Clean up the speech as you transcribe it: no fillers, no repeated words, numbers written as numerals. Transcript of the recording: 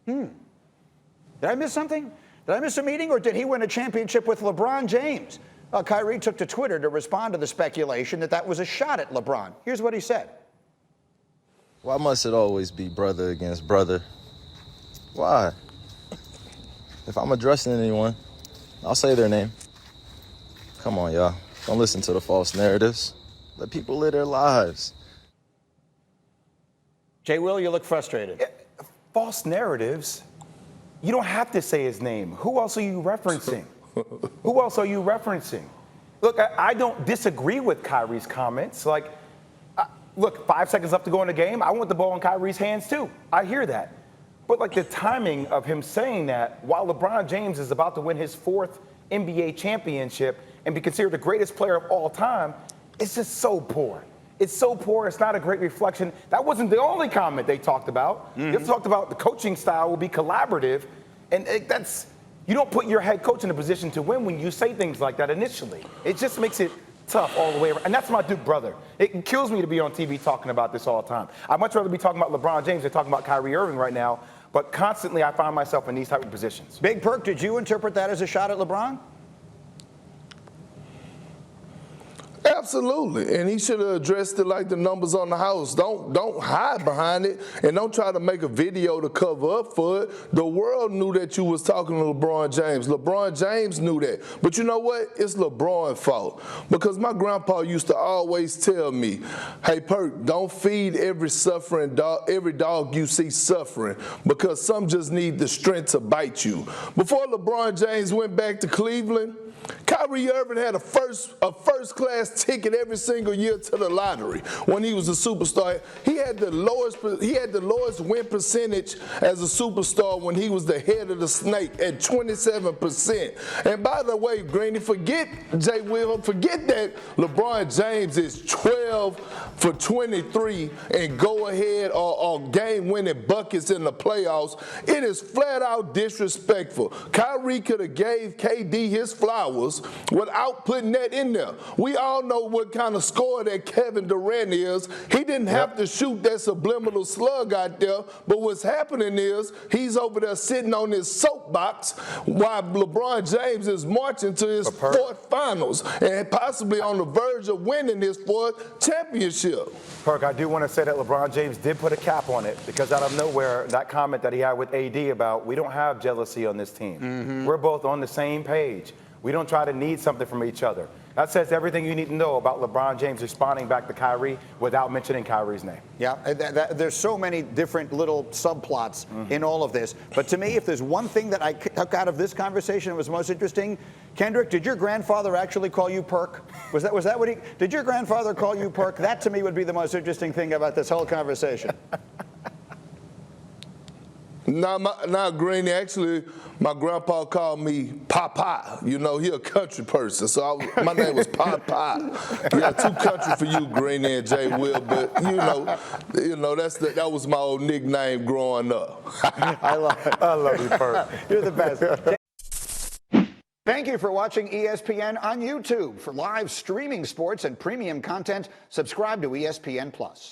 Did I miss something? Did I miss a meeting, or did he win a championship with LeBron James? Kyrie took to Twitter to respond to the speculation that was a shot at LeBron. Here's what he said. Why must it always be brother against brother? Why? If I'm addressing anyone, I'll say their name. Come on, y'all. Don't listen to the false narratives. Let people live their lives. JWill, you look frustrated. False narratives? You don't have to say his name. Who else are you referencing? Who else are you referencing? Look, I don't disagree with Kyrie's comments. Look, 5 seconds left to go in the game. I want the ball in Kyrie's hands, too. I hear that. But, the timing of him saying that while LeBron James is about to win his 4th NBA championship and be considered the greatest player of all time, it's just so poor. It's so poor. It's not a great reflection. That wasn't the only comment they talked about. They talked about the coaching style will be collaborative. And you don't put your head coach in a position to win when you say things like that initially. It just makes it tough all the way around. And that's my Duke brother. It kills me to be on TV talking about this all the time. I'd much rather be talking about LeBron James than talking about Kyrie Irving right now. But constantly I find myself in these type of positions. Big Perk, did you interpret that as a shot at LeBron? Absolutely, and he should have addressed it like the numbers on the house. Don't hide behind it, and don't try to make a video to cover up for it. The world knew that you was talking to LeBron James. LeBron James knew that. But you know what? It's LeBron's fault. Because my grandpa used to always tell me, hey, Perk, don't feed every suffering dog, every dog you see suffering, because some just need the strength to bite you. Before LeBron James went back to Cleveland, Kyrie Irving had a first-class ticket every single year to the lottery when he was a superstar. He had the lowest win percentage as a superstar when he was the head of the snake at 27%. And by the way, Greeny, forget JWill, forget that LeBron James is 12 for 23 and go ahead or game-winning buckets in the playoffs. It is flat-out disrespectful. Kyrie could have gave KD his flowers without putting that in there. We all know what kind of scorer that Kevin Durant is. He didn't have to shoot that subliminal slug out there, but what's happening is he's over there sitting on his soapbox while LeBron James is marching to his 4th finals and possibly on the verge of winning his 4th championship. Perk, I do want to say that LeBron James did put a cap on it because out of nowhere, that comment that he had with AD about we don't have jealousy on this team. We're both on the same page. We don't try to need something from each other. That says everything you need to know about LeBron James responding back to Kyrie without mentioning Kyrie's name. Yeah, there's so many different little subplots in all of this. But to me, if there's one thing that I took out of this conversation that was most interesting, Kendrick, did your grandfather actually call you Perk? Was that what he, did your grandfather call you Perk? That to me would be the most interesting thing about this whole conversation. Now, Greeny, actually, my grandpa called me Papa. You know, he a country person, so my name was Papa. Yeah, too country for you, Greeny and JWill, but you know, that was my old nickname growing up. I love you, Perk. You're the best. Thank you for watching ESPN on YouTube. For live streaming sports and premium content, subscribe to ESPN+.